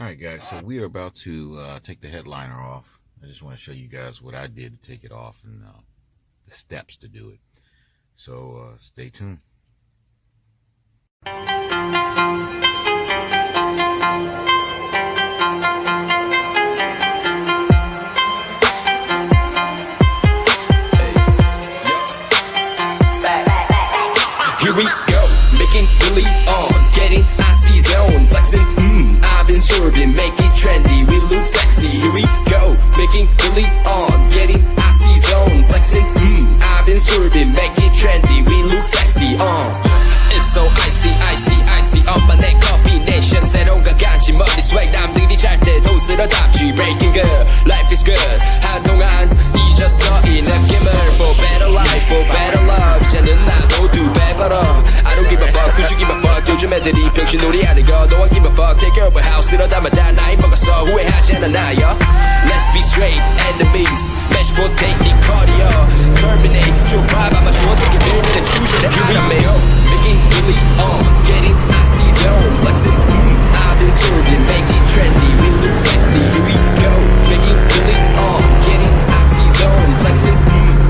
Alright guys, so we are about to take the headliner off. I just want to show you guys what I did to take it off and the steps to do it. So stay tuned. Here we go, making really on, getting icy zone, flexing, I've been swerving, make it trendy, we look sexy. Here we go, making really on, getting icy zone, flexing, I've been swerving, make it trendy, we look sexy. It's so icy, icy, icy, 엄마네 combination, 새로운 가간지 머리 swag, 남들이 잘 때도 쓸어담지, breaking good, life is good, 한동안 잊었어 이 느낌을, for better life, for better love, 이제는 나도 두 배 벌어. I don't give a fuck, cause you give a fuck. 요즘 애들이 병신놀이 하는 거 No one give a fuck, take care of a house 이러다만 다 나이 먹었어 후회하지 않아 나요. Let's be straight, enemies match potato cardio terminate 좀 봐봐만 좋은 새끼들 내는 주제를 알아매요. Making really on, getting icy zone, flexing, I've been serving, make it trendy, we look sexy. Here we go, making really on, getting icy zone, flexing,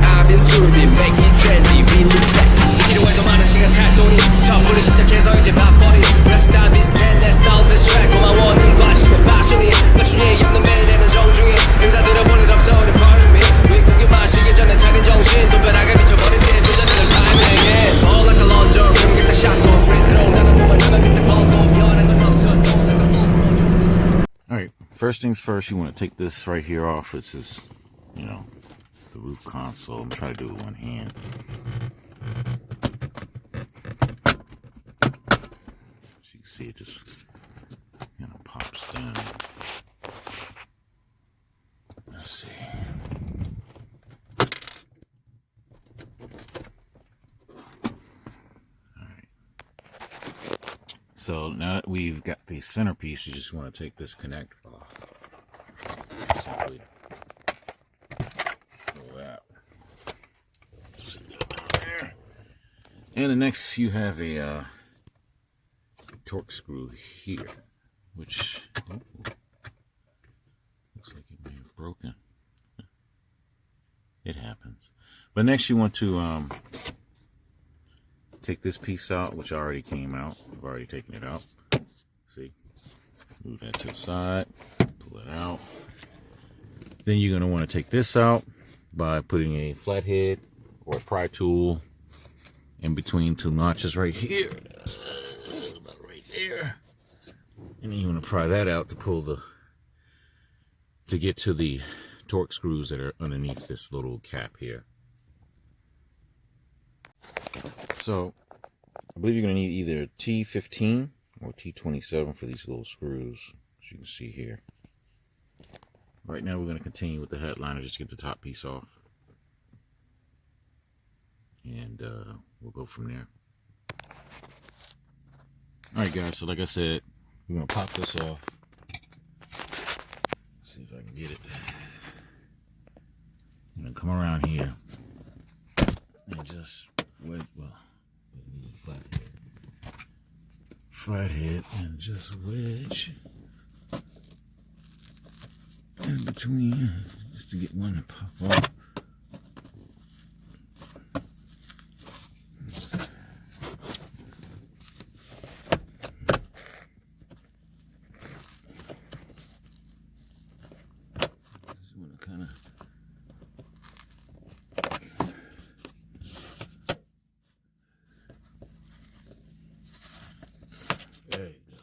I've been serving, make it trendy, we look sexy. 필요해도 많은 시간 살 돈이 섣불리 시작해서 이제 밥벌이 랩스타일 비슷해 내 스타일 비슷해 고마워 네 관심은 passion이 맞춤에 없는 매일에는 정중히 인사 드려보는 없어 pardon me 윗고기 마시기 전에 차린 정신 또 변하게 미쳐버린 뒤에 도전하는 타이밍에 Ball like a launcher rim get the shot go free throw 나는 몸을 하면 그때 번고 변한 건 없어 don't like a full pro. Alright, first things first, you want to take this right here off. This is, you know, the roof console. I'm trying to do it with one hand. As you can see, it just, you know, pops down. Let's see. Alright. So now that we've got the centerpiece, you just want to take this connector off. Simply pull that. Sit that down there. And the next, you have a torque screw here, which looks like it may have broken. It happens. But next, you want to take this piece out, which already came out. I've already taken it out. See? Move that to the side. Pull it out. Then you're going to want to take this out by putting a flathead or a pry tool in between two notches right here. About right there. And then you want to pry that out to pull to get to the torque screws that are underneath this little cap here. So I believe you're going to need either T15 or T27 for these little screws, as you can see here. Right now we're going to continue with the headliner, just get the top piece off. And we'll go from there. Alright guys, so like I said, we're going to pop this off. Let's see if I can get it. I'm going to come around here and just flathead and just wedge in between just to get one to pop off. Just want to kind of there you go.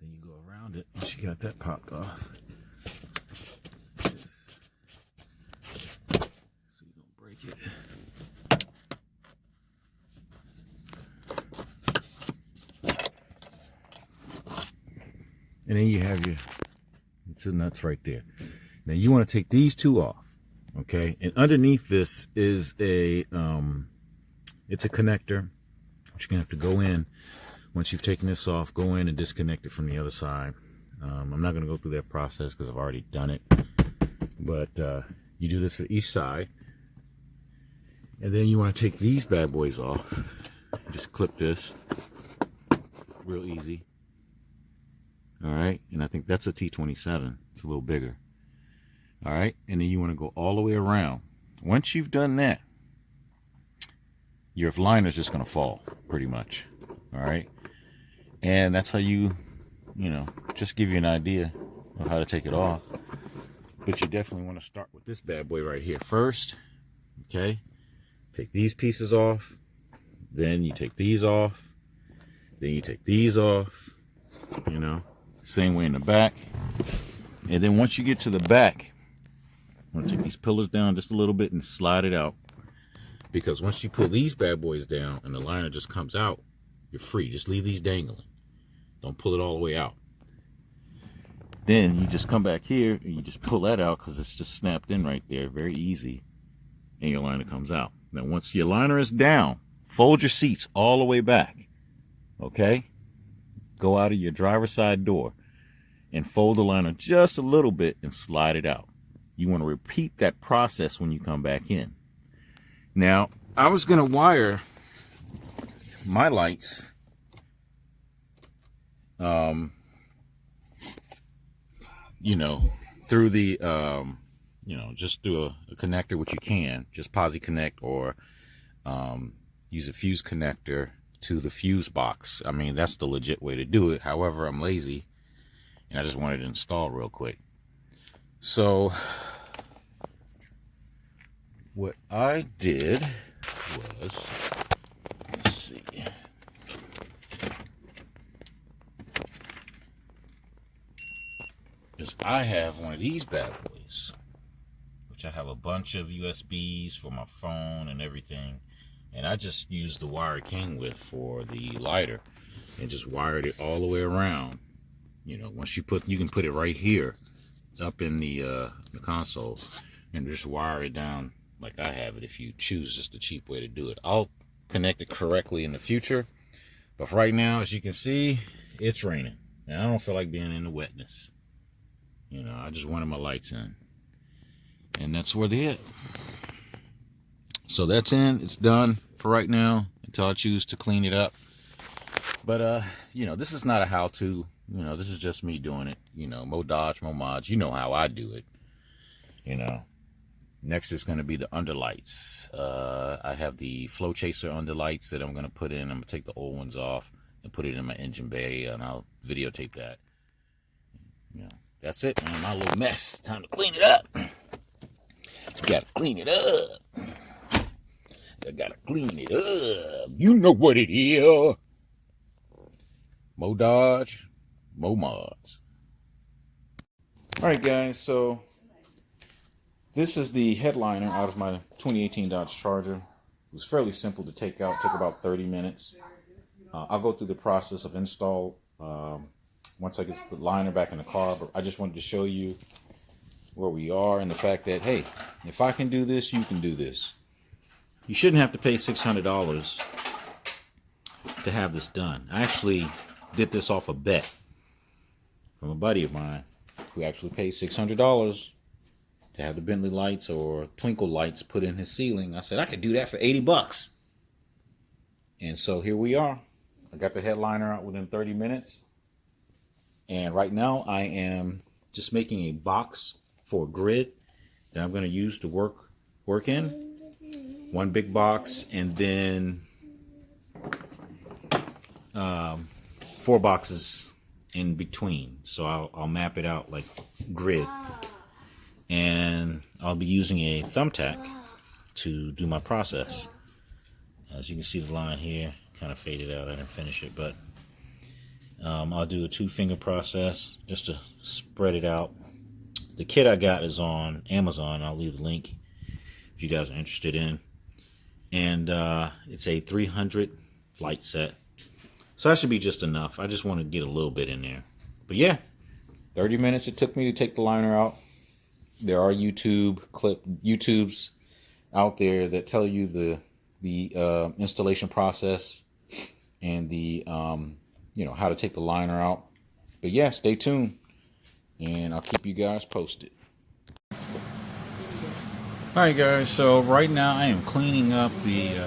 Then you go around it once you got that popped off. So you don't break it. And then you have your two nuts right there. Now you want to take these two off, okay? And underneath this is a it's a connector, which you're gonna have to go in. Once you've taken this off, go in and disconnect it from the other side. I'm not going to go through that process because I've already done it. But you do this for each side. And then you want to take these bad boys off. Just clip this real easy. All right, and I think that's a T27. It's a little bigger. All right, and then you want to go all the way around. Once you've done that, your liner's just going to fall pretty much. All right, and that's how you know, just give you an idea of how to take it off. But you definitely want to start with this bad boy right here first. Okay, take these pieces off, then you take these off, then you take these off, you know, same way in the back. And then once you get to the back, I'm gonna take these pillars down just a little bit and slide it out, because once you pull these bad boys down and the liner just comes out, you're free. Just leave these dangling, don't pull it all the way out. Then you just come back here and you just pull that out, because it's just snapped in right there, very easy, and your liner comes out. Now once your liner is down, fold your seats all the way back. Okay, go out of your driver's side door and fold the liner just a little bit and slide it out. You want to repeat that process when you come back in. Now, I was going to wire my lights you know, through the you know, just through a connector, which you can just posi connect, or use a fuse connector to the fuse box. I mean, that's the legit way to do it. However, I'm lazy and I just wanted to install real quick. So what I did was, let's see, is I have one of these bad boys, which I have a bunch of USBs for my phone and everything, and I just used the wire it came with for the lighter and just wired it all the way around. You know, once you can put it right here up in the console and just wire it down like I have it, if you choose. Just the cheap way to do it. I'll connect it correctly in the future, but for right now, as you can see, it's raining and I don't feel like being in the wetness. You know, I just wanted my lights in, and that's where they hit. So that's in, it's done for right now until I choose to clean it up. But you know, this is not a how-to. You know, this is just me doing it. You know, mo dodge, mo mods. You know how I do it. You know, next is going to be the underlights. I have the flow chaser underlights that I'm going to put in. I'm going to take the old ones off and put it in my engine bay, and I'll videotape that. You know, that's it, man. My little mess. Time to clean it up. Gotta clean it up. I gotta clean it up. You know what it is. Mo dodge, mo mods. Alright guys, so this is the headliner out of my 2018 Dodge Charger. It was fairly simple to take out. It took about 30 minutes. I'll go through the process of install once I get the liner back in the car, but I just wanted to show you where we are and the fact that, hey, if I can do this, you can do this. You shouldn't have to pay $600 to have this done. I actually did this off a bet from a buddy of mine who actually paid $600 to have the Bentley lights or twinkle lights put in his ceiling. I said I could do that for 80 bucks. And so here we are. I got the headliner out within 30 minutes. And right now I am just making a box for a grid that I'm going to use to work in. One big box, and then 4 boxes in between. So I'll map it out like grid. And I'll be using a thumbtack to do my process. As you can see, the line here kind of faded out. I didn't finish it, but I'll do a 2-finger process just to spread it out. The kit I got is on Amazon. I'll leave the link if you guys are interested in. And it's a 300 light set. So that should be just enough. I just want to get a little bit in there. But yeah, 30 minutes it took me to take the liner out. There are YouTubes out there that tell you the installation process and the you know, how to take the liner out. But yeah, stay tuned and I'll keep you guys posted. Alright guys, so right now I am cleaning up the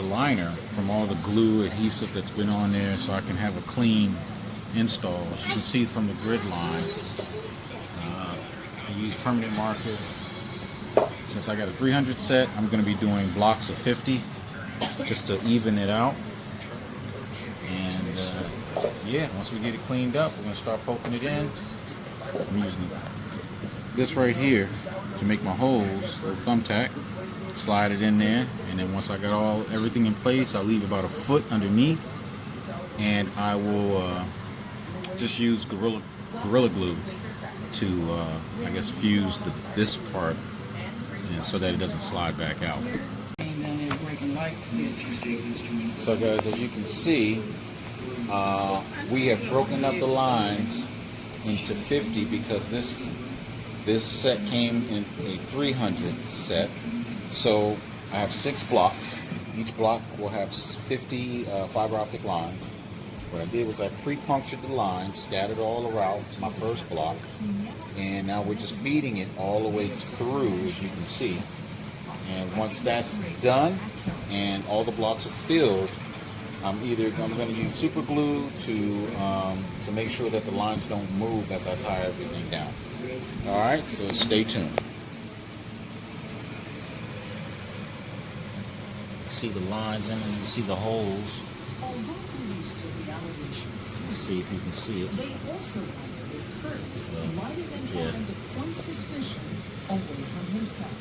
liner from all the glue adhesive that's been on there, so I can have a clean install. As you can see from the grid line, I use permanent marker. Since I got a 300 set, I'm going to be doing blocks of 50 just to even it out. And yeah, once we get it cleaned up, we're going to start poking it in. I'm using this right here to make my holes, or thumbtack. Slide it in there, and then once I got everything in place, I'll leave about a foot underneath, and I will just use Gorilla Glue to I guess fuse this part, and so that it doesn't slide back out. So guys, as you can see, we have broken up the lines into 50 because this set came in a 300 set. So I have 6 blocks. Each block will have 50 fiber optic lines. What I did was I pre-punctured the lines, scattered all around my first block, and now we're just feeding it all the way through, as you can see. And once that's done and all the blocks are filled, I'm going to use super glue to make sure that the lines don't move as I tie everything down. All right, so stay tuned. See the lines in them, you see the holes. Let's see if you can see it. They also might have been trying to point suspicion away from himself.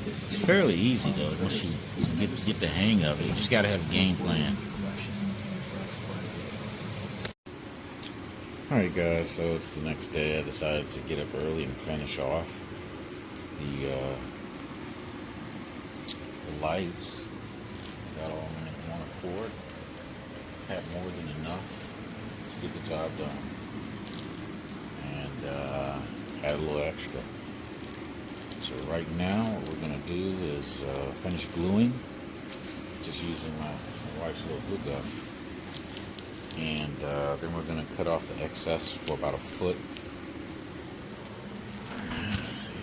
It's fairly easy though once you get the hang of it. You just gotta have a game plan. Alright guys, so it's the next day. I decided to get up early and finish off the lights. Got all in one accord. Had more than enough to get the job done. And had a little extra. So right now what we're going to do is finish gluing, just using my wife's little glue gun. And then we're going to cut off the excess for about a foot. Let's see.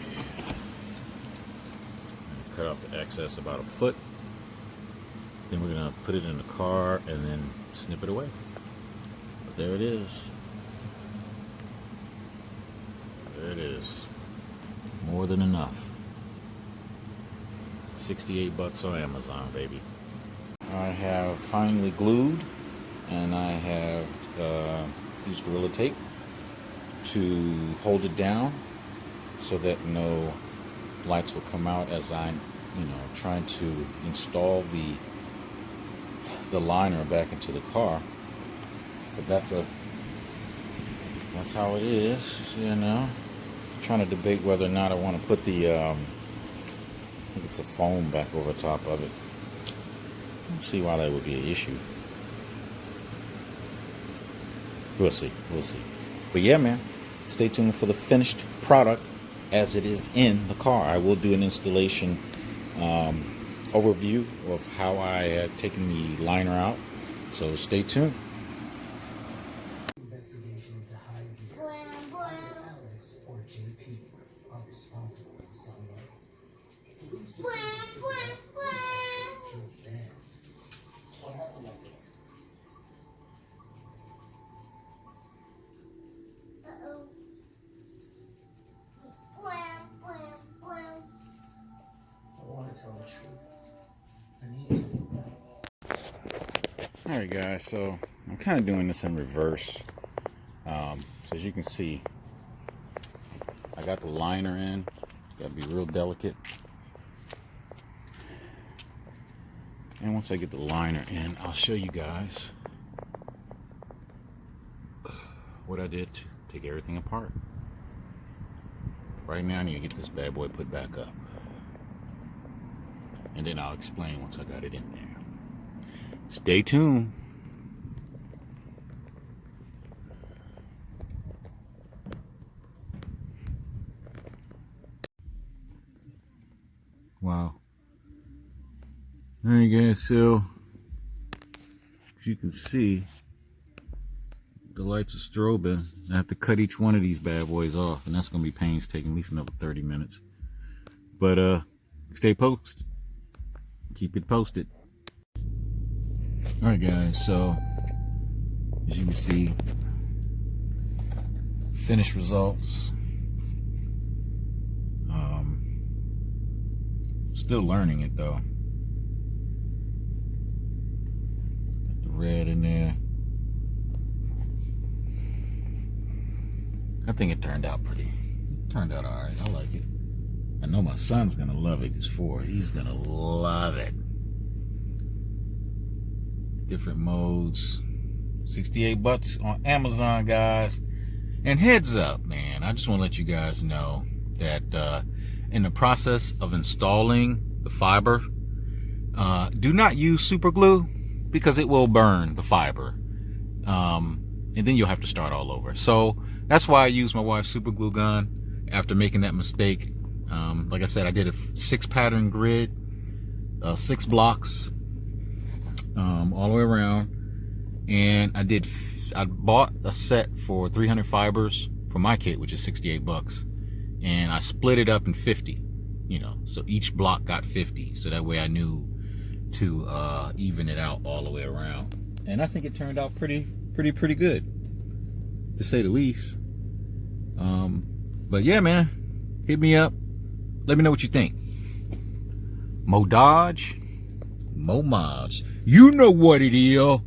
Cut off the excess about a foot. Then we're going to put it in the car and then snip it away. But there it is. There it is. More than enough. 68 bucks on Amazon, baby. I have finally glued, and I have used Gorilla Tape to hold it down so that no lights will come out as I'm, trying to install the liner back into the car. But that's how it is, Trying to debate whether or not I want to put the I think it's a foam back over top of it. Let's see why that would be an issue. We'll see. But yeah, man, stay tuned for the finished product as it is in the car. I will do an installation overview of how I had taken the liner out. So stay tuned. Investigation into high gear. Alex or JP are responsible in some way. Police just killed Dan. What happened up there? I want to tell the truth. I need to. Alright guys, so I'm kind of doing this in reverse. So as you can see, I got the liner in. Got to be real delicate. And once I get the liner in, I'll show you guys what I did to take everything apart. Right now I need to get this bad boy put back up. And then I'll explain once I got it in there. Stay tuned. Wow. Alright guys, so as you can see, the lights are strobing. I have to cut each one of these bad boys off, and that's going to be painstaking, at least another 30 minutes. But stay posted. Keep it posted. Alright guys, so As you can see, finished results. Still learning it though. Got the red in there. I think it turned out turned out all right. I like it. I know my son's gonna love it. He's 4. He's gonna love it. Different modes. 68 bucks on Amazon, guys. And heads up, man, I just want to let you guys know that in the process of installing the fiber, do not use super glue because it will burn the fiber. And then you'll have to start all over. So that's why I used my wife's super glue gun after making that mistake. Like I said, I did a 6 pattern grid, 6 blocks, all the way around. And I bought a set for 300 fibers for my kit, which is 68 bucks. And I split it up in 50, you know, so each block got 50. So that way I knew to even it out all the way around. And I think it turned out pretty good, to say the least. But yeah, man, hit me up. Let me know what you think. Mo Dodge, Mo Mobs. You know what it is.